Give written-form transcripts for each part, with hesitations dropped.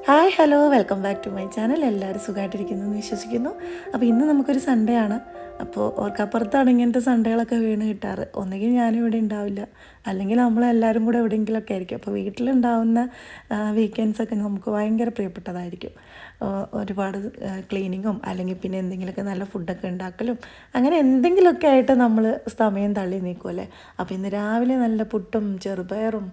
Hi hello welcome back to my channel. എല്ലാവരും സുഖമായിട്ടിരിക്കുന്നു എന്ന് വിശ്വസിക്കുന്നു. അപ്പോൾ ഇന്ന് നമുക്കൊരു സൺഡേ ആണ്. അപ്പോൾ ഓർക്കപ്പുറത്താണ് ഇങ്ങനത്തെ സൺഡേകളൊക്കെ വീണ് കിട്ടാറ്. ഒന്നുകിൽ ഞാനിവിടെ ഉണ്ടാവില്ല, അല്ലെങ്കിൽ നമ്മളെല്ലാവരും കൂടെ എവിടെയെങ്കിലുമൊക്കെ ആയിരിക്കും. അപ്പോൾ വീട്ടിലുണ്ടാവുന്ന വീക്കെൻഡ്സൊക്കെ നമുക്ക് ഭയങ്കര പ്രിയപ്പെട്ടതായിരിക്കും. ഒരുപാട് ക്ലീനിങ്ങും അല്ലെങ്കിൽ പിന്നെ എന്തെങ്കിലുമൊക്കെ നല്ല ഫുഡൊക്കെ ഉണ്ടാക്കലും അങ്ങനെ എന്തെങ്കിലുമൊക്കെ ആയിട്ട് നമ്മൾ സമയം തള്ളി നീക്കുമല്ലേ. അപ്പോൾ ഇന്ന് രാവിലെ നല്ല പുട്ടും ചെറുപയറും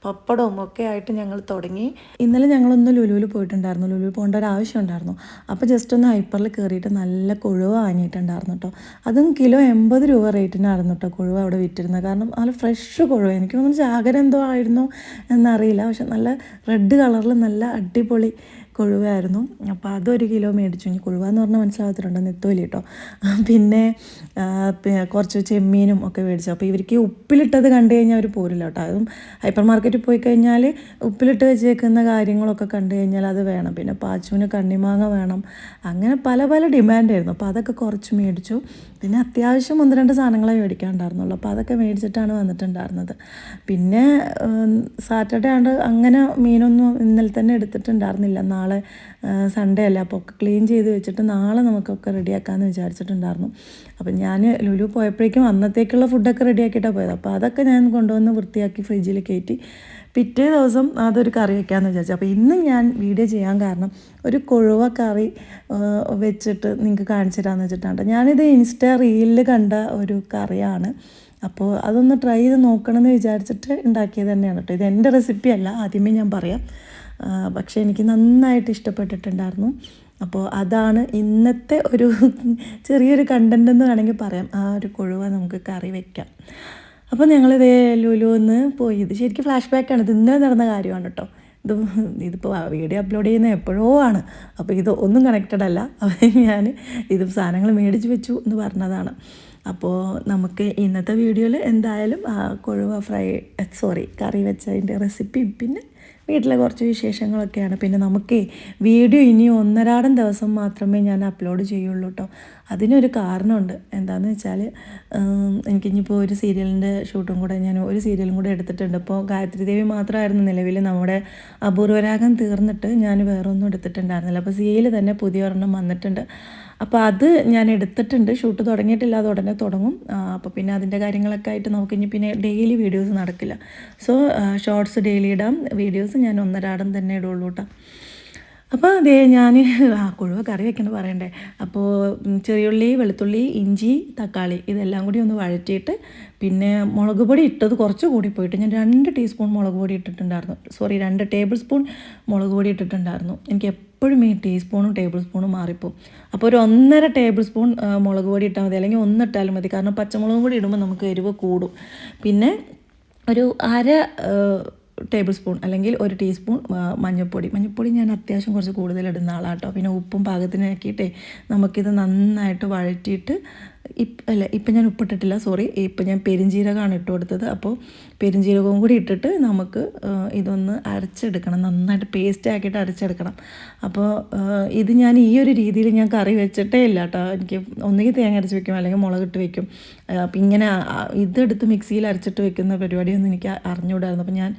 പപ്പടവും ഒക്കെ ആയിട്ട് ഞങ്ങൾ തുടങ്ങി. ഇന്നലെ ഞങ്ങളൊന്ന് ലുലുവിൽ പോയിട്ടുണ്ടായിരുന്നു. ലുലുവിൽ പോകേണ്ട ഒരു ആവശ്യം ഉണ്ടായിരുന്നു. അപ്പോൾ ജസ്റ്റ് ഒന്ന് ഹൈപ്പറിൽ കയറിയിട്ട് നല്ല കൊഴുവ വാങ്ങിയിട്ടുണ്ടായിരുന്നു കേട്ടോ. അതും കിലോ 80 രൂപ റേറ്റിനായിരുന്നു കേട്ടോ കൊഴുവ അവിടെ വിറ്റിരുന്നത്. കാരണം നല്ല ഫ്രഷ് കൊഴുവ, എനിക്ക് തോന്നുന്നു ചാകര എന്തോ ആയിരുന്നു എന്നറിയില്ല, പക്ഷെ നല്ല റെഡ് കളറിൽ നല്ല അടിപൊളി കൊഴുവായിരുന്നു. അപ്പോൾ അതൊരു കിലോ മേടിച്ചു. ഇനി കൊഴുവ എന്ന് പറഞ്ഞാൽ മനസ്സിലാകത്തിലുണ്ടോ, നെത്തോലി കേട്ടോ. പിന്നെ കുറച്ച് ചെമ്മീനും ഒക്കെ മേടിച്ചു. അപ്പോൾ ഇവർക്ക് ഉപ്പിലിട്ടത് കണ്ടു കഴിഞ്ഞാൽ അവർ പോരില്ല കേട്ടോ. അതും ഹൈപ്പർ മാർക്കറ്റിൽ പോയി കഴിഞ്ഞാൽ ഉപ്പിലിട്ട് വെച്ചേക്കുന്ന കാര്യങ്ങളൊക്കെ കണ്ടു കഴിഞ്ഞാൽ അത് വേണം. പിന്നെ പാച്ചുവിന് കണ്ണിമാങ്ങ വേണം, അങ്ങനെ പല പല ഡിമാൻഡായിരുന്നു. അപ്പോൾ അതൊക്കെ കുറച്ച് മേടിച്ചു. പിന്നെ അത്യാവശ്യം 1-2 സാധനങ്ങളെ മേടിക്കാനുണ്ടായിരുന്നുള്ളൂ. അപ്പോൾ അതൊക്കെ മേടിച്ചിട്ടാണ് വന്നിട്ടുണ്ടായിരുന്നത്. പിന്നെ സാറ്റർഡേ ആണ്ട് അങ്ങനെ മീനൊന്നും ഇന്നലെ തന്നെ എടുത്തിട്ടുണ്ടായിരുന്നില്ല. നാളെ സൺഡേ അല്ലേ, അപ്പോൾ ഒക്കെ ക്ലീൻ ചെയ്ത് വെച്ചിട്ട് നാളെ നമുക്കൊക്കെ റെഡിയാക്കാമെന്ന് വിചാരിച്ചിട്ടുണ്ടായിരുന്നു. അപ്പം ഞാൻ ലുലു പോയപ്പോഴേക്കും അന്നത്തേക്കുള്ള ഫുഡൊക്കെ റെഡിയാക്കിയിട്ടാണ് പോയത്. അപ്പോൾ അതൊക്കെ ഞാൻ കൊണ്ടുവന്ന് വൃത്തിയാക്കി ഫ്രിഡ്ജിൽ കയറ്റി പിറ്റേ ദിവസം അതൊരു കറി വയ്ക്കാമെന്ന് വിചാരിച്ചു. അപ്പോൾ ഇന്ന് ഞാൻ വീഡിയോ ചെയ്യാൻ കാരണം ഒരു കൊഴുവ കറി വെച്ചിട്ട് നിങ്ങൾക്ക് കാണിച്ചു തരാമെന്ന് വെച്ചിട്ടാണ്. ഞാനിത് ഇൻസ്റ്റാ റീലിൽ കണ്ട ഒരു കറിയാണ്. അപ്പോൾ അതൊന്ന് ട്രൈ ചെയ്ത് നോക്കണമെന്ന് വിചാരിച്ചിട്ട് ഉണ്ടാക്കിയത് തന്നെയാണ് കേട്ടോ. ഇത് എൻ്റെ റെസിപ്പി അല്ല, ആദ്യമേ ഞാൻ പറയാം. പക്ഷേ എനിക്ക് നന്നായിട്ട് ഇഷ്ടപ്പെട്ടിട്ടുണ്ടായിരുന്നു. അപ്പോൾ അതാണ് ഇന്നത്തെ ഒരു ചെറിയൊരു കണ്ടൻ്റ് എന്ന് വേണമെങ്കിൽ പറയാം. ആ ഒരു കൊഴുവ നമുക്ക് കറി വയ്ക്കാം. അപ്പോൾ ഞങ്ങളിതേ ലുലുവിന്ന് പോയി. ഇത് ശരിക്കും ഫ്ലാഷ് ബാക്കാണ്. ഇത് ഇന്നലെ നടന്ന കാര്യമാണ് കേട്ടോ. ഇതിപ്പോൾ വീഡിയോ അപ്ലോഡ് ചെയ്യുന്ന എപ്പോഴോ ആണ്. അപ്പോൾ ഇത് ഒന്നും കണക്റ്റഡ് അല്ല. അപ്പോൾ ഞാൻ ഇത് സാധനങ്ങൾ മേടിച്ച് വെച്ചു എന്ന് പറഞ്ഞതാണ്. അപ്പോൾ നമുക്ക് ഇന്നത്തെ വീഡിയോയിൽ എന്തായാലും കൊഴുവ കറി വെച്ചതിൻ്റെ റെസിപ്പിയും പിന്നെ വീട്ടിലെ കുറച്ച് വിശേഷങ്ങളൊക്കെയാണ്. പിന്നെ നമുക്ക് വീഡിയോ ഇനി 1.5 ദിവസം മാത്രമേ ഞാൻ അപ്ലോഡ് ചെയ്യുള്ളൂ കേട്ടോ. അതിനൊരു കാരണമുണ്ട്. എന്താണെന്ന് വെച്ചാൽ എനിക്കിനിപ്പോൾ ഒരു സീരിയലിൻ്റെ ഷൂട്ടും കൂടെ, ഞാൻ ഒരു സീരിയലും കൂടെ എടുത്തിട്ടുണ്ട്. ഇപ്പോൾ ഗായത്രി ദേവി മാത്രമായിരുന്നു നിലവിൽ നമ്മുടെ അപൂർവരാഗം തീർന്നിട്ട് ഞാൻ വേറെ ഒന്നും എടുത്തിട്ടുണ്ടായിരുന്നില്ല. അപ്പോൾ സീരിയൽ തന്നെ പുതിയ ഒരെണ്ണം വന്നിട്ടുണ്ട്. അപ്പോൾ അത് ഞാൻ എടുത്തിട്ടുണ്ട്. ഷൂട്ട് തുടങ്ങിയിട്ടില്ല, അത് ഉടനെ തുടങ്ങും. അപ്പോൾ പിന്നെ അതിൻ്റെ കാര്യങ്ങളൊക്കെ ആയിട്ട് നമുക്കിനി പിന്നെ ഡെയിലി വീഡിയോസ് നടക്കില്ല. സോ ഷോർട്സ് ഡെയിലി ഇടാം, വീഡിയോസ് ഞാൻ 1.5 തന്നെ ഇടുള്ളൂ കേട്ടോ. അപ്പോൾ അതേ ഞാൻ കൊഴുവ കറി വെക്കണം പറയണ്ടേ. അപ്പോൾ ചെറിയുള്ളി, വെളുത്തുള്ളി, ഇഞ്ചി, തക്കാളി ഇതെല്ലാം കൂടി ഒന്ന് വഴറ്റിയിട്ട് പിന്നെ മുളക് പൊടി ഇട്ടത് കുറച്ച് കൂടി പോയിട്ട് ഞാൻ 2 ടീസ്പൂൺ മുളക് പൊടി ഇട്ടിട്ടുണ്ടായിരുന്നു. 2 ടേബിൾ സ്പൂൺ മുളക് പൊടി ഇട്ടിട്ടുണ്ടായിരുന്നു. എനിക്ക് എപ്പോഴും ഈ ടീസ്പൂണും ടേബിൾ സ്പൂണും മാറിപ്പോവും. അപ്പോൾ ഒരു 1.5 ടേബിൾ സ്പൂൺ മുളക് പൊടി ഇട്ടാൽ മതി, അല്ലെങ്കിൽ 1 ഇട്ടാലും മതി. കാരണം പച്ചമുളകും കൂടി ഇടുമ്പോൾ നമുക്ക് എരിവ് കൂടും. പിന്നെ ഒരു 1/2 ടേബിൾ സ്പൂൺ അല്ലെങ്കിൽ 1 ടീസ്പൂൺ മഞ്ഞൾപ്പൊടി ഞാൻ അത്യാവശ്യം കുറച്ച് കൂടുതൽ ഇടുന്ന ആളാട്ടോ. പിന്നെ ഉപ്പും പാകത്തിനാക്കിയിട്ടേ നമുക്കിത് നന്നായിട്ട് വഴറ്റിയിട്ട് ഇപ്പം ഞാൻ ഉപ്പിട്ടിട്ടില്ല, ഇപ്പം ഞാൻ പെരുംജീരകമാണ് ഇട്ട് കൊടുത്തത്. അപ്പോൾ പെരുംജീരകവും കൂടി ഇട്ടിട്ട് നമുക്ക് ഇതൊന്ന് അരച്ചെടുക്കണം, നന്നായിട്ട് പേസ്റ്റ് ആക്കിയിട്ട് അരച്ചെടുക്കണം. അപ്പോൾ ഇത് ഞാൻ ഈ ഒരു രീതിയിൽ ഞാൻ കറി വെച്ചിട്ടേ ഇല്ല കേട്ടോ. എനിക്ക് ഒന്നുകിൽ തേങ്ങ അരച്ച് വെക്കും, അല്ലെങ്കിൽ മുളകിട്ട് വെക്കും. അപ്പം ഇങ്ങനെ ഇതെടുത്ത് മിക്സിയിൽ അരച്ചിട്ട് വെക്കുന്ന പരിപാടിയൊന്നും എനിക്ക് അറിഞ്ഞുകൂടായിരുന്നു. അപ്പോൾ ഞാൻ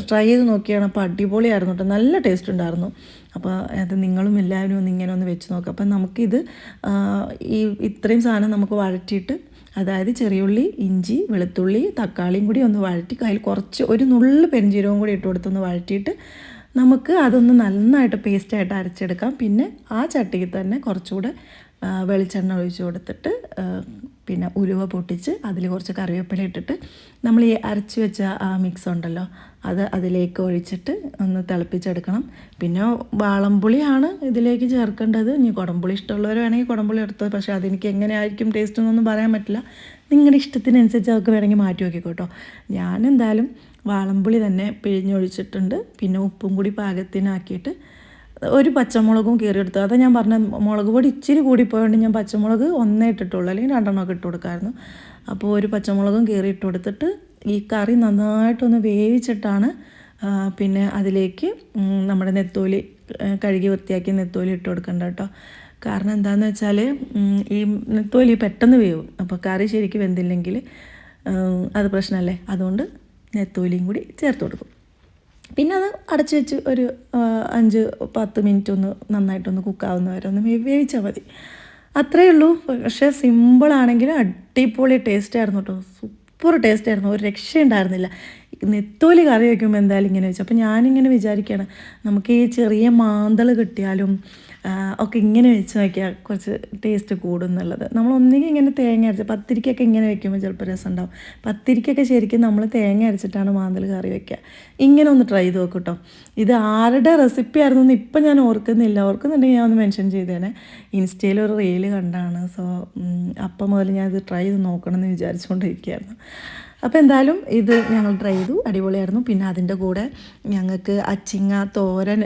ട്രൈ ചെയ്ത് നോക്കിയാണ്. അപ്പോൾ അടിപൊളിയായിരുന്നു കേട്ടോ, നല്ല ടേസ്റ്റ് ഉണ്ടായിരുന്നു. അപ്പോൾ അത് നിങ്ങളും എല്ലാവരും ഒന്ന് ഇങ്ങനെ ഒന്ന് വെച്ച് നോക്കാം. അപ്പം നമുക്കിത് ഇത്രയും സാധനം നമുക്ക് വഴറ്റിയിട്ട്, അതായത് ചെറിയുള്ളി, ഇഞ്ചി, വെളുത്തുള്ളി, തക്കാളിയും കൂടി ഒന്ന് വഴറ്റി അതിൽ കുറച്ച് ഒരു നുള്ള് പെരുംജീരകവും കൂടി ഇട്ട് കൊടുത്തൊന്ന് വഴറ്റിയിട്ട് നമുക്ക് അതൊന്ന് നന്നായിട്ട് പേസ്റ്റായിട്ട് അരച്ചെടുക്കാം. പിന്നെ ആ ചട്ടിയിൽ തന്നെ കുറച്ചുകൂടെ വെളിച്ചെണ്ണ ഒഴിച്ച് കൊടുത്തിട്ട് പിന്നെ ഉലുവ പൊട്ടിച്ച് അതിൽ കുറച്ച് കറിവേപ്പില ഇട്ടിട്ട് നമ്മൾ ഈ അരച്ച് വെച്ച ആ മിക്സ് ഉണ്ടല്ലോ അത് അതിലേക്ക് ഒഴിച്ചിട്ട് ഒന്ന് തിളപ്പിച്ചെടുക്കണം. പിന്നെ വാളംപുളിയാണ് ഇതിലേക്ക് ചേർക്കേണ്ടത്. ഇനി കുടംപുളി ഇഷ്ടമുള്ളവർ വേണമെങ്കിൽ കുടംപുളി എടുത്തോ, പക്ഷേ അതെനിക്ക് എങ്ങനെയായിരിക്കും ടേസ്റ്റ് എന്നൊന്നും പറയാൻ പറ്റില്ല. നിങ്ങളുടെ ഇഷ്ടത്തിനനുസരിച്ച് അതൊക്കെ വേണമെങ്കിൽ മാറ്റി നോക്കിക്കോട്ടോ. ഞാൻ എന്തായാലും വാളംപുളി തന്നെ പിഴിഞ്ഞൊഴിച്ചിട്ടുണ്ട്. പിന്നെ ഉപ്പും കൂടി പാകത്തിനാക്കിയിട്ട് ഒരു പച്ചമുളകും കീറിയെടുത്തു. അതാ ഞാൻ പറഞ്ഞ മുളക് പൊടി ഇച്ചിരി കൂടിപ്പോയതുകൊണ്ട് ഞാൻ പച്ചമുളക് 1 ഇട്ടിട്ടുള്ളൂ, അല്ലെങ്കിൽ 2 ഇട്ട് കൊടുക്കാമായിരുന്നു. അപ്പോൾ ഒരു പച്ചമുളകും കീറി ഇട്ട് കൊടുത്തിട്ട് ഈ കറി നന്നായിട്ടൊന്ന് വേവിച്ചിട്ടാണ് പിന്നെ അതിലേക്ക് നമ്മുടെ നെത്തോലി കഴുകി വൃത്തിയാക്കി നെത്തോലി ഇട്ട് കൊടുക്കണ്ട കേട്ടോ. കാരണം എന്താണെന്ന് വെച്ചാൽ ഈ നെത്തോലി പെട്ടെന്ന് വേവും. അപ്പോൾ കറി ശരിക്കും വെന്തില്ലെങ്കിൽ അത് പ്രശ്നമല്ലേ. അതുകൊണ്ട് നെത്തോലിയും കൂടി ചേർത്ത് കൊടുക്കും. പിന്നെ അത് അടച്ചു വെച്ച് ഒരു 5-10 മിനിറ്റ് ഒന്ന് നന്നായിട്ടൊന്ന് കുക്കാവുന്ന വരെ ഒന്ന് വേവിച്ചാൽ മതി. അത്രയേ ഉള്ളൂ. പക്ഷേ സിമ്പിളാണെങ്കിലും അടിപൊളി ടേസ്റ്റായിരുന്നു കേട്ടോ. സൂപ്പർ ടേസ്റ്റായിരുന്നു, ഒരു രക്ഷയുണ്ടായിരുന്നില്ല. നെത്തോലി കറി വയ്ക്കുമ്പോൾ എന്തായാലും ഇങ്ങനെ വെച്ചു. അപ്പോൾ ഞാനിങ്ങനെ വിചാരിക്കുകയാണ്, നമുക്ക് ഈ ചെറിയ മാന്തൾ കിട്ടിയാലും ഒക്കെ ഇങ്ങനെ വെച്ച് നോക്കിയാൽ കുറച്ച് ടേസ്റ്റ് കൂടും എന്നുള്ളത്. നമ്മൾ ഒന്നുകിൽ ഇങ്ങനെ തേങ്ങ അരച്ച് പത്തിരിക്കൊക്കെ ഇങ്ങനെ വെക്കുമ്പോൾ ചിലപ്പോൾ രസം ഉണ്ടാവും. പത്തിരിക്കൊക്കെ ശരിക്കും നമ്മൾ തേങ്ങ അരച്ചിട്ടാണ് മാന്തൽ കറി വയ്ക്കുക. ഇങ്ങനെ ഒന്ന് ട്രൈ ചെയ്ത് നോക്കും കേട്ടോ. ഇത് ആരുടെ റെസിപ്പി ആയിരുന്നു എന്ന് ഇപ്പം ഞാൻ ഓർക്കുന്നില്ല. ഓർക്കുന്നുണ്ടെങ്കിൽ ഞാൻ ഒന്ന് മെൻഷൻ ചെയ്തേനെ. ഇൻസ്റ്റയിൽ ഒരു റീല് കണ്ടാണ്. സോ അപ്പം മുതൽ ഞാനിത് ട്രൈ ചെയ്ത് നോക്കണമെന്ന് വിചാരിച്ചുകൊണ്ടിരിക്കുകയായിരുന്നു. അപ്പോൾ എന്തായാലും ഇത് ഞങ്ങൾ ട്രൈ ചെയ്തു, അടിപൊളിയായിരുന്നു. പിന്നെ അതിൻ്റെ കൂടെ ഞങ്ങൾക്ക് അച്ചിങ്ങ തോരൻ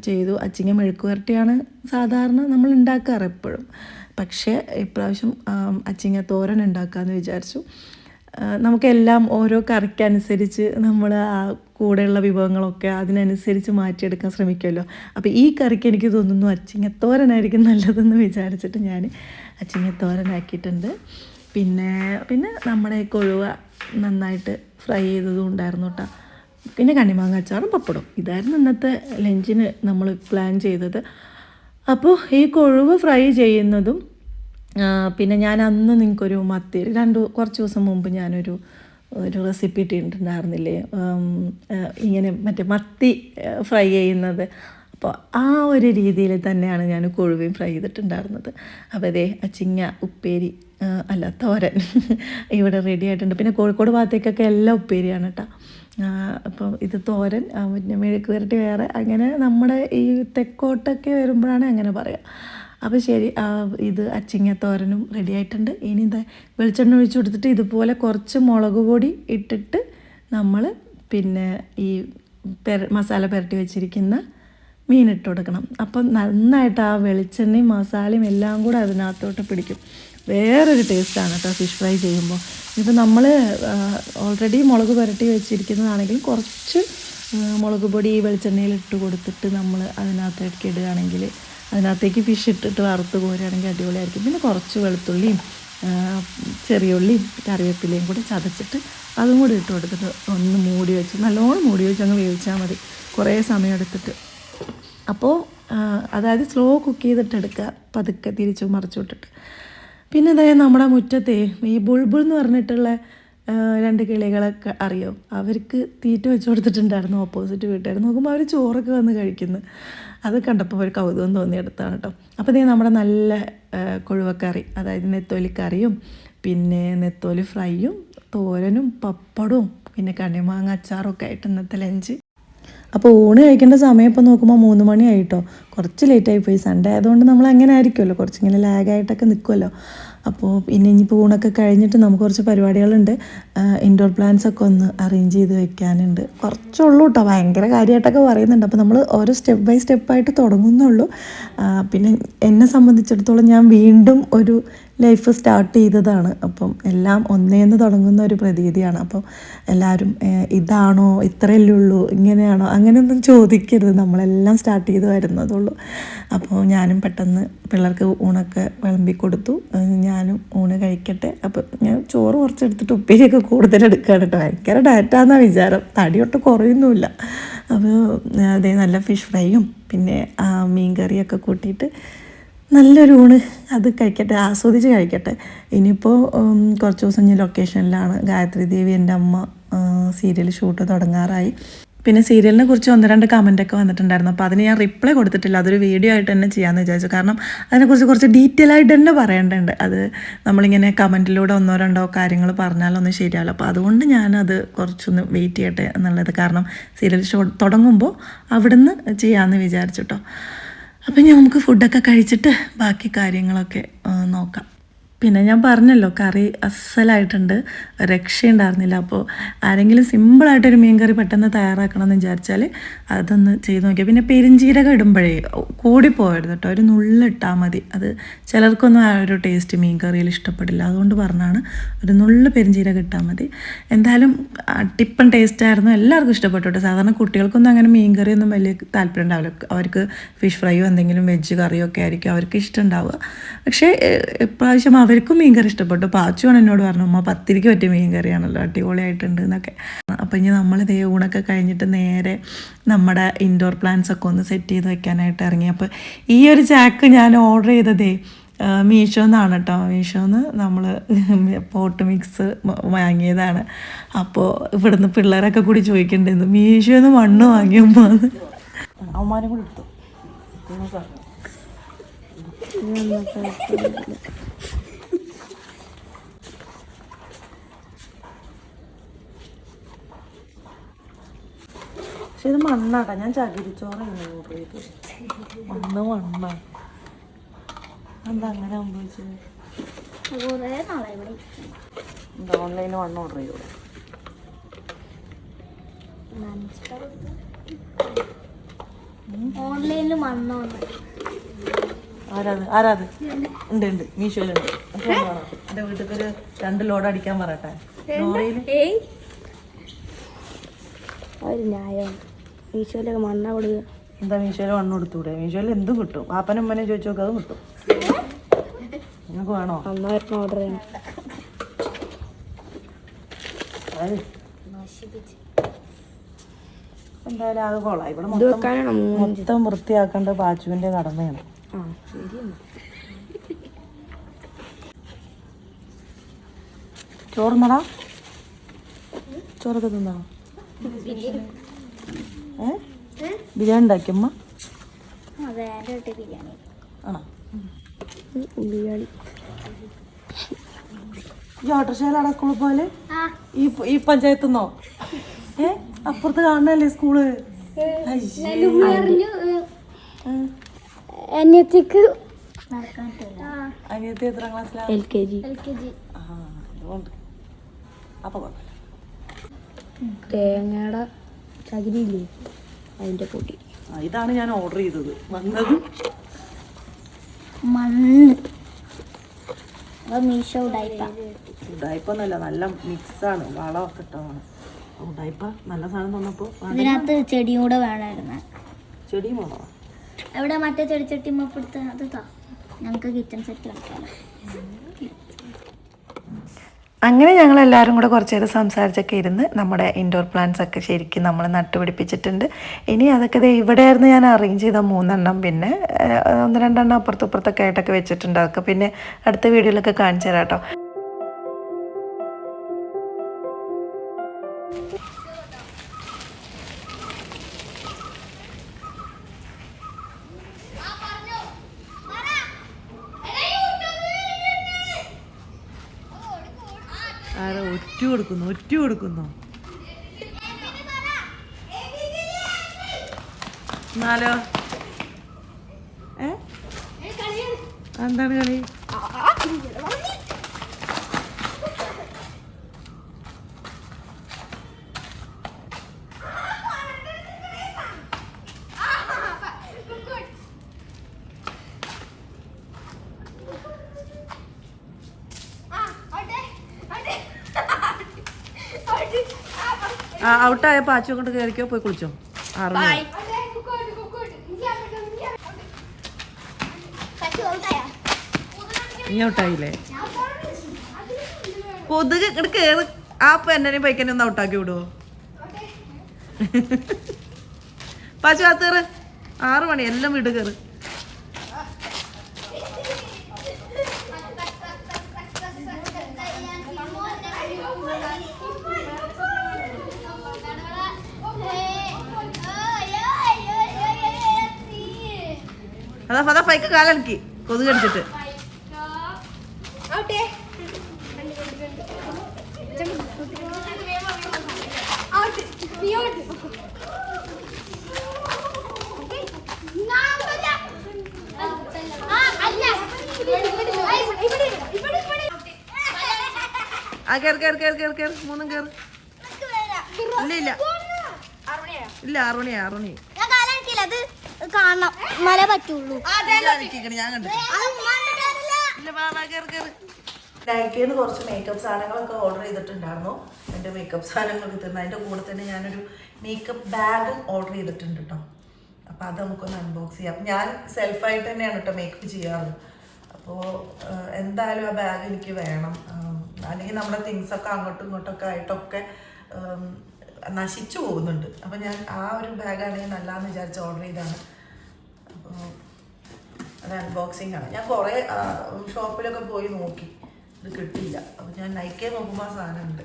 ചെയ്തു. അച്ചിങ്ങ മെഴുക്ക് വരട്ടിയാണ് സാധാരണ നമ്മൾ ഉണ്ടാക്കാറ് എപ്പോഴും. പക്ഷേ ഇപ്രാവശ്യം അച്ചിങ്ങ തോരൻ ഉണ്ടാക്കാമെന്ന് വിചാരിച്ചു. നമുക്കെല്ലാം ഓരോ കറിക്കനുസരിച്ച് നമ്മൾ ആ കൂടെയുള്ള വിഭവങ്ങളൊക്കെ അതിനനുസരിച്ച് മാറ്റിയെടുക്കാൻ ശ്രമിക്കുമല്ലോ. അപ്പോൾ ഈ കറിക്ക് എനിക്ക് തോന്നുന്നു അച്ചിങ്ങത്തോരനായിരിക്കും നല്ലതെന്ന് വിചാരിച്ചിട്ട് ഞാൻ അച്ചിങ്ങത്തോരനാക്കിയിട്ടുണ്ട്. പിന്നെ നമ്മുടെ കൊഴുവ നന്നായിട്ട് ഫ്രൈ ചെയ്തതും ഉണ്ടായിരുന്നു കേട്ടോ. പിന്നെ കണ്ണിമാങ്ങ അച്ചാറും പപ്പടവും. ഇതായിരുന്നു ഇന്നത്തെ ലഞ്ചിന് നമ്മൾ പ്ലാൻ ചെയ്തത്. അപ്പോൾ ഈ കൊഴുവ ഫ്രൈ ചെയ്യുന്നതും പിന്നെ ഞാൻ അന്ന് നിങ്ങൾക്കൊരു മത്തി കുറച്ച് ദിവസം മുമ്പ് ഞാനൊരു റെസിപ്പി ഇട്ടിട്ടുണ്ടായിരുന്നില്ലേ, ഇങ്ങനെ മറ്റേ മത്തി ഫ്രൈ ചെയ്യുന്നത്. അപ്പോൾ ആ ഒരു രീതിയിൽ തന്നെയാണ് ഞാൻ കൊഴുവയും ഫ്രൈ ചെയ്തിട്ടുണ്ടായിരുന്നത്. അപ്പോൾ അതേ അച്ചിങ്ങ ഉപ്പേരി തോരൻ ഇവിടെ റെഡി ആയിട്ടുണ്ട്. പിന്നെ കോഴിക്കോട് ഭാഗത്തേക്കൊക്കെ എല്ലാം ഉപ്പേരിയാണ് കേട്ടോ. അപ്പം ഇത് തോരൻ, പിന്നെ മെഴുക്ക് വരട്ടി വേറെ, അങ്ങനെ നമ്മുടെ ഈ തെക്കോട്ടൊക്കെ വരുമ്പോഴാണ് അങ്ങനെ പറയുക. അപ്പോൾ ശരി, ഇത് അച്ചിങ്ങ തോരനും റെഡി ആയിട്ടുണ്ട്. ഇനി ഇതാ വെളിച്ചെണ്ണ ഒഴിച്ച് കൊടുത്തിട്ട് ഇതുപോലെ കുറച്ച് മുളക് പൊടി ഇട്ടിട്ട് നമ്മൾ പിന്നെ ഈ മസാല പുരട്ടി വെച്ചിരിക്കുന്ന മീനിട്ട് കൊടുക്കണം. അപ്പം നന്നായിട്ട് ആ വെളിച്ചെണ്ണയും മസാലയും എല്ലാം കൂടെ അതിനകത്തോട്ട് പിടിക്കും. വേറൊരു ടേസ്റ്റാണ് കേട്ടോ ഫിഷ് ഫ്രൈ ചെയ്യുമ്പോൾ. ഇപ്പോൾ നമ്മൾ ഓൾറെഡി മുളക് പുരട്ടി വെച്ചിരിക്കുന്നതാണെങ്കിലും കുറച്ച് മുളക് പൊടി ഈ വെളിച്ചെണ്ണയിൽ ഇട്ട് കൊടുത്തിട്ട് നമ്മൾ അതിനകത്തേക്ക് ഇടുകയാണെങ്കിൽ, അതിനകത്തേക്ക് ഫിഷ് ഇട്ടിട്ട് വറുത്ത് കോരുകയാണെങ്കിൽ അടിപൊളിയായിരിക്കും. പിന്നെ കുറച്ച് വെളുത്തുള്ളിയും ചെറിയ ഉള്ളിയും കറിവേപ്പിലയും കൂടി ചതച്ചിട്ട് അതും കൂടി ഇട്ട് കൊടുത്തിട്ട് ഒന്ന് മൂടി വെച്ച് നല്ലോണം മൂടി വെച്ച് അങ്ങ് വേവിച്ചാൽ മതി, കുറേ സമയം എടുത്തിട്ട്. അപ്പോൾ അതായത് സ്ലോ കുക്ക് ചെയ്തിട്ടെടുക്കുക, പതുക്കെ തിരിച്ചു മറിച്ചു വിട്ടിട്ട്. പിന്നെ അതായത് നമ്മുടെ മുറ്റത്തെ ഈ ബുൾബുൾ എന്ന് പറഞ്ഞിട്ടുള്ള 2 കിളികളൊക്കെ അറിയോ, അവർക്ക് തീറ്റ വെച്ച് കൊടുത്തിട്ടുണ്ടായിരുന്നു ഓപ്പോസിറ്റ് വീട്ടുകാർ. നോക്കുമ്പോൾ അവർ ചോറൊക്കെ വന്ന് കഴിക്കുന്നു. അത് കണ്ടപ്പോൾ ഒരു കൗതുകം തോന്നിയെടുത്താണ് കേട്ടോ. അപ്പോൾ ഇതേ നമ്മുടെ നല്ല കൊഴുവക്കറി, അതായത് നെത്തോലിക്കറിയും പിന്നെ നെത്തോലി ഫ്രൈയും തോരനും പപ്പടവും പിന്നെ കണ്ണിമാങ്ങ അച്ചാറൊക്കെ ആയിട്ട് ഇന്നത്തെ ലഞ്ച്. അപ്പോൾ ഊണ് കഴിക്കേണ്ട സമയം ഇപ്പോൾ നോക്കുമ്പോൾ 3 മണിയായിട്ടോ. കുറച്ച് ലേറ്റായിപ്പോയി. സൺഡേ ആയതുകൊണ്ട് നമ്മൾ അങ്ങനെ ആയിരിക്കുമല്ലോ, കുറച്ചിങ്ങനെ ലാഗായിട്ടൊക്കെ നിൽക്കുമല്ലോ. അപ്പോൾ പിന്നെ ഇനിയിപ്പോൾ ഊണൊക്കെ കഴിഞ്ഞിട്ട് നമുക്ക് കുറച്ച് പരിപാടികളുണ്ട്. ഇൻഡോർ പ്ലാന്റ്സ് ഒക്കെ ഒന്ന് അറേഞ്ച് ചെയ്ത് വെക്കാനുണ്ട്. കുറച്ചുള്ളൂ കേട്ടോ, ഭയങ്കര കാര്യമായിട്ടൊക്കെ പറയുന്നുണ്ട്. അപ്പോൾ നമ്മൾ ഓരോ സ്റ്റെപ്പ് ബൈ സ്റ്റെപ്പായിട്ട് തുടങ്ങുന്നുള്ളൂ. പിന്നെ എന്നെ സംബന്ധിച്ചിടത്തോളം ഞാൻ വീണ്ടും ഒരു ലൈഫ് സ്റ്റാർട്ട് ചെയ്തതാണ്. അപ്പം എല്ലാം ഒന്നേന്ന് തുടങ്ങുന്ന ഒരു പ്രതീതിയാണ്. അപ്പോൾ എല്ലാവരും ഇതാണോ, ഇത്രയല്ലേ ഉള്ളൂ, ഇങ്ങനെയാണോ, അങ്ങനെയൊന്നും ചോദിക്കരുത്. നമ്മളെല്ലാം സ്റ്റാർട്ട് ചെയ്ത് വരുന്നതുള്ളൂ. അപ്പോൾ ഞാനും പെട്ടെന്ന് പിള്ളേർക്ക് ഊണൊക്കെ വിളമ്പി കൊടുത്തു. ഞാനും ഊണ് കഴിക്കട്ടെ. അപ്പോൾ ഞാൻ ചോറ് കുറച്ചെടുത്തിട്ട് ഉപ്പേരിയൊക്കെ കൂടുതലെടുക്കുകയാണ് കേട്ടോ. ഭയങ്കര ഡയറ്റാന്നാണ് വിചാരം, തടിയൊട്ട് കുറയൊന്നുമില്ല. അപ്പോൾ അതേ നല്ല ഫിഷ് ഫ്രൈയും പിന്നെ മീൻ കറിയൊക്കെ കൂട്ടിയിട്ട് നല്ലൊരു ഊണ് അത് കഴിക്കട്ടെ, ആസ്വദിച്ച് കഴിക്കട്ടെ. ഇനിയിപ്പോൾ കുറച്ച് ദിവസം ഞാൻ ലൊക്കേഷനിലാണ്. ഗായത്രി ദേവി എൻ്റെ അമ്മ സീരിയൽ ഷൂട്ട് തുടങ്ങാറായി. പിന്നെ സീരിയലിനെ കുറിച്ച് 1-2 കമൻറ്റൊക്കെ വന്നിട്ടുണ്ടായിരുന്നു. അപ്പോൾ അതിന് ഞാൻ റിപ്ലൈ കൊടുത്തിട്ടില്ല. അതൊരു വീഡിയോ ആയിട്ട് തന്നെ ചെയ്യാമെന്ന് വിചാരിച്ചു. കാരണം അതിനെക്കുറിച്ച് കുറച്ച് ഡീറ്റെയിൽ ആയിട്ട് തന്നെ പറയേണ്ടതുണ്ട്. അത് നമ്മളിങ്ങനെ കമൻറ്റിലൂടെ 1-2 കാര്യങ്ങൾ പറഞ്ഞാലൊന്നും ശരിയാവില്ല. അപ്പോൾ അതുകൊണ്ട് ഞാനത് കുറച്ചൊന്ന് വെയിറ്റ് ചെയ്യട്ടെ എന്നുള്ളത്. കാരണം സീരിയൽ ഷോ തുടങ്ങുമ്പോൾ അവിടുന്ന് ചെയ്യാമെന്ന് വിചാരിച്ചു കേട്ടോ. അപ്പം നമുക്ക് ഫുഡൊക്കെ കഴിച്ചിട്ട് ബാക്കി കാര്യങ്ങളൊക്കെ നോക്കാം. പിന്നെ ഞാൻ പറഞ്ഞല്ലോ കറി അസലായിട്ടുണ്ട്, രക്ഷയുണ്ടായിരുന്നില്ല. അപ്പോൾ ആരെങ്കിലും സിമ്പിളായിട്ടൊരു മീൻ കറി പെട്ടെന്ന് തയ്യാറാക്കണമെന്ന് വിചാരിച്ചാൽ അതൊന്ന് ചെയ്ത് നോക്കിയാൽ. പിന്നെ പെരിഞ്ചീരകം ഇടുമ്പോഴേ കൂടിപ്പോയരുത് കേട്ടോ, ഒരു നുള്ളിട്ടാൽ മതി. അത് ചിലർക്കൊന്നും ആ ഒരു ടേസ്റ്റ് മീൻ കറിയിൽ ഇഷ്ടപ്പെടില്ല, അതുകൊണ്ട് പറഞ്ഞാണ് ഒരു നുള്ള് പെരിഞ്ചീരകം ഇട്ടാൽ മതി. എന്തായാലും ടിപ്പൻ ടേസ്റ്റായിരുന്നു, എല്ലാവർക്കും ഇഷ്ടപ്പെട്ടു കേട്ടോ. സാധാരണ കുട്ടികൾക്കൊന്നും അങ്ങനെ മീൻ കറിയൊന്നും വലിയ താല്പര്യം ഉണ്ടാവില്ല. അവർക്ക് ഫിഷ് ഫ്രൈയോ എന്തെങ്കിലും വെജ് കറിയോ ഒക്കെ ആയിരിക്കും അവർക്ക് ഇഷ്ടം ഉണ്ടാവുക. പക്ഷേ ഇപ്രാവശ്യം അവർക്കും മീൻകറി ഇഷ്ടപ്പെട്ടു. പാച്ചുവാണ് എന്നോട് പറഞ്ഞു, അമ്മ പത്തിരിക്ക് പറ്റിയ മീൻകറിയാണല്ലോ, അടിപൊളിയായിട്ടുണ്ട് എന്നൊക്കെ. അപ്പോൾ ഇനി നമ്മളിതേ ഊണൊക്കെ കഴിഞ്ഞിട്ട് നേരെ നമ്മുടെ ഇൻഡോർ പ്ലാന്റ്സ് ഒക്കെ ഒന്ന് സെറ്റ് ചെയ്ത് വെക്കാനായിട്ട് ഇറങ്ങി. അപ്പോൾ ഈ ഒരു ചാക്ക് ഞാൻ ഓർഡർ ചെയ്തതേ മീഷോന്നാണ് കേട്ടോ. മീഷോന്ന് നമ്മൾ പോട്ട് മിക്സ് വാങ്ങിയതാണ്. അപ്പോൾ ഇവിടുന്ന് പിള്ളേരൊക്കെ കൂടി ചോദിക്കേണ്ടിരുന്നു, മീഷോന്ന് മണ്ണ് വാങ്ങിയമ്മ അവന്മാരും കൂടി എടുത്തു. പക്ഷെ ഇത് മണ്ണാട്ടാ, ഞാൻ ചകിരിച്ചോറ് ഓർഡർ ചെയ്തു. മണ്ണ എന്താ അങ്ങനെ സംഭവിച്ചത്? എന്താ ഓൺലൈനിൽ മണ്ണ് ഓർഡർ ചെയ്തു? ഓൺലൈനിൽ മണ്ണ് ആരാത് ഉണ്ട് മീഷോയിലുണ്ട്. എൻ്റെ വീട്ടിൽ ഒരു 2 ലോഡ് അടിക്കാൻ പറയട്ടെ. ന്യായം. മീഷോയിലൊക്കെ മണ്ണ കൊടുക്കുക. എന്താ മീഷോയിൽ മണ്ണ് കൊടുത്തൂടെ? മീഷോയിൽ എന്തും കിട്ടും. പാപ്പനും ഉമ്മനെ ചോദിച്ചു നോക്കുക, അതും കിട്ടും. നിങ്ങൾക്ക് വേണോ? അന്നായിരുന്നു ഓർഡർ ചെയ്യണം. എന്തായാലും അത് കൊള്ളാം. ഇവിടെ മൊത്തം വൃത്തിയാക്കേണ്ട പാച്ചുവിൻ്റെ കടമയാണ്. ചോറുന്നടാ, ചോറൊക്കെ തിന്നോ? ബിരിയാണി ഉണ്ടാക്കിയമ്മ? ആണോ? ബിരിയാണി ഈ ഓട്ടോറിക്ഷയിലാണോ സ്കൂളിൽ പോലെ? ഈ പഞ്ചായത്ത് നിന്നോ? അപ്പുറത്ത് കാണണല്ലേ സ്കൂള്? അനിയത്തിക്ക് അനിയത്തി എത്രാം ക്ലാസ്സിലാണ്? LKG. അതുകൊണ്ട് അപ്പൊ തേങ്ങയുടെ ചകിരിയില്ലേ, അതിന്റെ പൊടി. ഇതാണ് ഞാൻ ഓർഡർ ചെയ്തത്. വന്നത് മണ്ണ്. മീഷോ ഉടായ്പൊന്നുമല്ല, നല്ല മിക്സാണ്, വളമൊക്കെ ഇട്ടതാണ്. ഉടായ്പ നല്ല സാധനം തന്നപ്പോൾ ഇതിനകത്ത് ചെടിയും കൂടെ വേണമായിരുന്നു. ചെടിയും വേണോ? എവിടെ മറ്റേ ചെടിച്ചട്ടി മപ്പെടുത്ത് അത് ഞങ്ങൾക്ക് കിച്ചൺ സെറ്റ് കളിക്കാമല്ലോ. അങ്ങനെ ഞങ്ങളെല്ലാവരും കൂടെ കുറച്ച് നേരം സംസാരിച്ചൊക്കെ ഇരുന്ന് നമ്മുടെ ഇൻഡോർ പ്ലാന്റ്സ് ഒക്കെ ശരിക്കും നമ്മൾ നട്ടുപിടിപ്പിച്ചിട്ടുണ്ട്. ഇനി അതൊക്കെ ഇവിടെയായിരുന്നു ഞാൻ അറേഞ്ച് ചെയ്ത 3 എണ്ണം. പിന്നെ 1-2 എണ്ണം അപ്പുറത്തൊക്കെ ആയിട്ടൊക്കെ വെച്ചിട്ടുണ്ട്. അതൊക്കെ പിന്നെ അടുത്ത വീഡിയോയിലൊക്കെ കാണിച്ചു തരാം കേട്ടോ. ഒറ്റ കൊടുക്കുന്നു എന്നാലോ? എന്താണ് കളി? ഔട്ടായ പാച്ചു കൊണ്ട് കയറിക്കോ, പോയി കുളിച്ചോ. 6 മണി. നീ ഔട്ടായില്ലേ? കൊതുക് ഇങ്ങോട്ട് കയറി. ആ പെണ്ണനെയും പൈക്കനെ ഒന്ന് ഔട്ടാക്കി വിടുവോ? പാച്ചു കാത്ത് കയറ്. 6 മണി. എല്ലാം വീട് കയറ്. അതാ പൈക്ക് കാലനക്കി കൊതുക് കടിച്ചിട്ട്. ആ കേറ് 3 കേറ്. ഇല്ല 6 മണിയാ. കാണണം മല പറ്റുള്ളൂ. ഞാൻ കണ്ടു. നൈക്കിന്ന് കുറച്ച് മേക്കപ്പ് സാധനങ്ങളൊക്കെ ഓർഡർ ചെയ്തിട്ടുണ്ടായിരുന്നു. എൻ്റെ മേക്കപ്പ് സാധനങ്ങൾ കിട്ടുന്നത്. അതിൻ്റെ കൂടെ തന്നെ ഞാനൊരു മേക്കപ്പ് ബാഗ് ഓർഡർ ചെയ്തിട്ടുണ്ട് കേട്ടോ. അപ്പോൾ അത് നമുക്കൊന്ന് അൺബോക്സ് ചെയ്യാം. ഞാൻ സെൽഫായിട്ട് തന്നെയാണ് കേട്ടോ മേക്കപ്പ് ചെയ്യാറ്. അപ്പോൾ അപ്പോൾ എന്തായാലും ആ ബാഗ് എനിക്ക് വേണം. അല്ലെങ്കിൽ നമ്മുടെ തിങ്സൊക്കെ അങ്ങോട്ടും ഇങ്ങോട്ടൊക്കെ ആയിട്ടൊക്കെ നശിച്ചു പോകുന്നുണ്ട്. അപ്പോൾ ഞാൻ ആ ഒരു ബാഗാണെങ്കിൽ നല്ലതെന്ന് വിചാരിച്ച് ഓർഡർ ചെയ്താണ്. അപ്പോൾ അത് അൺബോക്സിങ് ആണ്. ഞാൻ കുറേ ഷോപ്പിലൊക്കെ പോയി നോക്കി, ഇത് കിട്ടിയില്ല. അപ്പോൾ ഞാൻ നൈക്കേ നോക്കുമ്പോൾ ആ സാധനം ഉണ്ട്.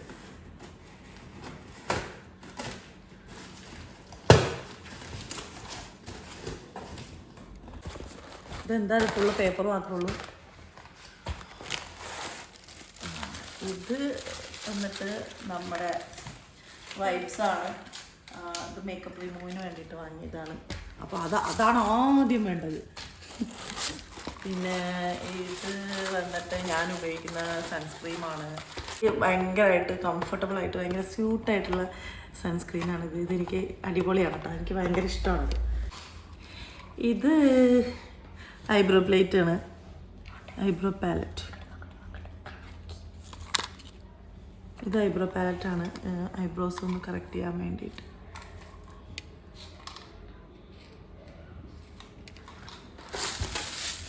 ഇതെന്താ ഫുള്ള് പേപ്പർ മാത്രമേ ഉള്ളൂ. ഇത് വന്നിട്ട് നമ്മുടെ വൈപ്സാണ്. ഇത് മേക്കപ്പ് റിമൂവിന് വേണ്ടിയിട്ട് വാങ്ങിയതാണ്. അപ്പോൾ അതാണ് ആദ്യം വേണ്ടത്. പിന്നെ ഇത് വന്നിട്ട് ഞാൻ ഉപയോഗിക്കുന്ന സൺസ്ക്രീമാണ്. ഭയങ്കരമായിട്ട് കംഫർട്ടബിളായിട്ട് ഭയങ്കര സ്യൂട്ടായിട്ടുള്ള സൺസ്ക്രീനാണിത്. ഇതെനിക്ക് അടിപൊളിയാണ് കേട്ടോ, എനിക്ക് ഭയങ്കര ഇഷ്ടമാണിത്. ഇത് ഐബ്രോ പ്ലേറ്റ് ആണ്, ഐബ്രോ പാലറ്റ്. ഇത് ഐബ്രോ പാലറ്റാണ്, ഐബ്രോസ് ഒന്ന് കറക്റ്റ് ചെയ്യാൻ വേണ്ടിയിട്ട്.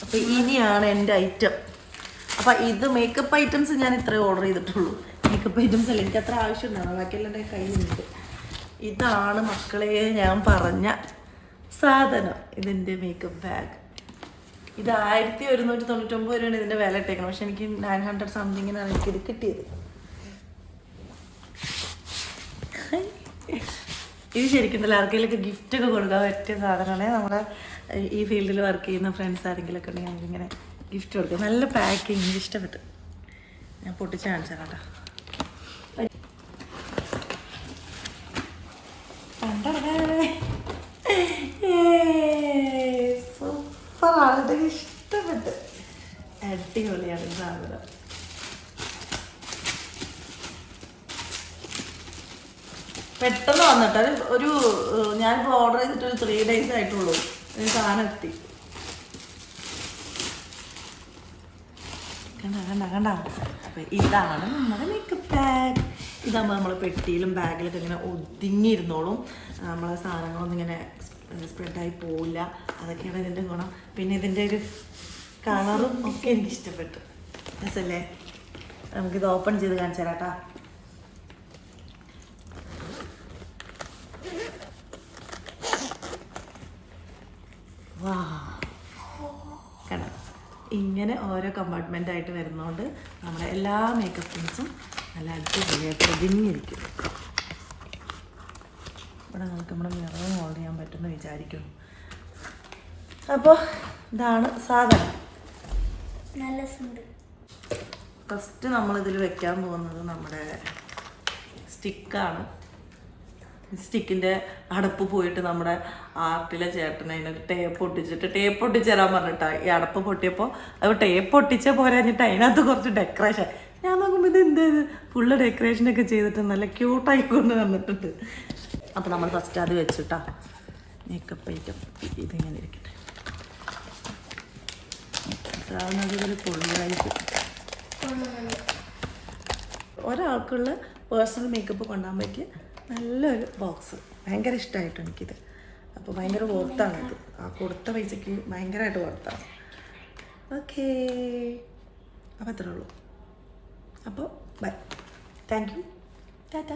അപ്പോൾ ഇനിയാണ് എൻ്റെ ഐറ്റം. അപ്പം ഇത് മേക്കപ്പ് ഐറ്റംസ് ഞാൻ ഇത്രേ ഓർഡർ ചെയ്തിട്ടുള്ളൂ. മേക്കപ്പ് ഐറ്റംസ് അല്ല, എനിക്ക് അത്ര ആവശ്യമുണ്ടാണ്, ബാക്കിയെല്ലാം എൻ്റെ കയ്യിലുണ്ട്. ഇതാണ് മക്കളെ ഞാൻ പറഞ്ഞ സാധനം, ഇതിൻ്റെ മേക്കപ്പ് ബാഗ്. ഇത് 1199 രൂപയാണ് ഇതിൻ്റെ വില ഇട്ടേക്കണം. പക്ഷെ എനിക്ക് 900 സംതിങ്ങിനാണ് എനിക്കിത് കിട്ടിയത്. ഇത് ശരിക്കും ആർക്കെങ്കിലൊക്കെ ഗിഫ്റ്റൊക്കെ കൊടുക്കാൻ പറ്റിയ സാധനമാണ്. നമ്മുടെ ഈ ഫീൽഡിൽ വർക്ക് ചെയ്യുന്ന ഫ്രണ്ട്സ് ആരെങ്കിലൊക്കെ ഉണ്ടെങ്കിൽ നമുക്കിങ്ങനെ ഗിഫ്റ്റ് കൊടുക്കും. നല്ല പാക്കിങ്, ഇഷ്ടപ്പെട്ടു. ഞാൻ പൊട്ടിച്ച് കാണിച്ചാൽ കേട്ടോ. സൂപ്പറാണ്, ഇതൊക്കെ ഇഷ്ടപ്പെട്ടു. അടിപൊളിയാണ് ഈ സാധനം. പെട്ടെന്ന് വന്നിട്ട് ഒരു ഞാനിപ്പോൾ ഓർഡർ ചെയ്തിട്ട് ഒരു 3 days ആയിട്ടുള്ളൂ സാധനം എത്തി. കണ്ട. അപ്പം ഇതാണ് നമ്മുടെ മേക്കപ്പ് ബാഗ്. ഇതാകുമ്പോൾ നമ്മൾ പെട്ടിയിലും ബാഗിലൊക്കെ ഇങ്ങനെ ഒതുങ്ങിയിരുന്നോളും. നമ്മളെ സാധനങ്ങളൊന്നും ഇങ്ങനെ സ്പ്രെഡായി പോവില്ല. അതൊക്കെയാണ് ഇതിൻ്റെ ഗുണം. പിന്നെ ഇതിൻ്റെ ഒരു കളറും ഒക്കെ എനിക്ക് ഇഷ്ടപ്പെട്ടു. രസല്ലേ? നമുക്കിത് ഓപ്പൺ ചെയ്ത് കാണിച്ചു തരാം കേട്ടോ. വാ, കണ്ടോ? ഇങ്ങനെ ഓരോ കമ്പാർട്ട്മെൻ്റ് ആയിട്ട് വരുന്നതുകൊണ്ട് നമ്മുടെ എല്ലാ മേക്കപ്പ് തിങ്സും നല്ല അടിപൊളിയായിട്ട് ഒതുങ്ങിയിരിക്കും. ഇവിടെ നമുക്ക് നമ്മുടെ മിററും ഹോൾഡ് ചെയ്യാൻ പറ്റുമെന്ന് വിചാരിക്കുന്നു. അപ്പോൾ ഇതാണ് സാധനം. നല്ല സുണ്ട്. ഫസ്റ്റ് നമ്മളിതിൽ വെക്കാൻ പോകുന്നത് നമ്മുടെ സ്റ്റിക്കാണ്. സ്റ്റിക്കിൻ്റെ അടപ്പ് പോയിട്ട് നമ്മുടെ ആർട്ടിലെ ചേട്ടൻ അതിനൊരു ടേപ്പ് ഒട്ടിച്ച് തരാൻ പറഞ്ഞിട്ടാണ്. ഈ അടപ്പ് പൊട്ടിയപ്പോൾ അത് ടേപ്പ് ഒട്ടിച്ച പോരാഞ്ഞിട്ട് അതിനകത്ത് കുറച്ച് ഡെക്കറേഷൻ. ഞാൻ നോക്കുമ്പോൾ ഇത് എന്തേത് ഫുള്ള് ഡെക്കറേഷനൊക്കെ ചെയ്തിട്ട് നല്ല ക്യൂട്ടായി കൊണ്ട് വന്നിട്ടുണ്ട്. അപ്പോൾ നമ്മൾ ഫസ്റ്റ് അത് വെച്ചിട്ടാ മേക്കപ്പ് ഐറ്റം ഇതിങ്ങനെ ഇരിക്കട്ടെ. സാധനം പൊള്ളിയായിട്ട് ഒരാൾക്കുള്ള പേഴ്സണൽ മേക്കപ്പ് കൊണ്ടുപോകാൻ പറ്റിയ നല്ലൊരു ബോക്സ്. ഭയങ്കര ഇഷ്ടമായിട്ടോ എനിക്കിത്. അപ്പോൾ ഭയങ്കര വർത്താണ് ഇത്. ആ കൊടുത്ത പൈസയ്ക്ക് ഭയങ്കരമായിട്ട് വർത്താണ്. ഓക്കേ, അപ്പോൾ അത്രേ ഉള്ളൂ. അപ്പോൾ ബൈ, താങ്ക് യു, ടാറ്റ.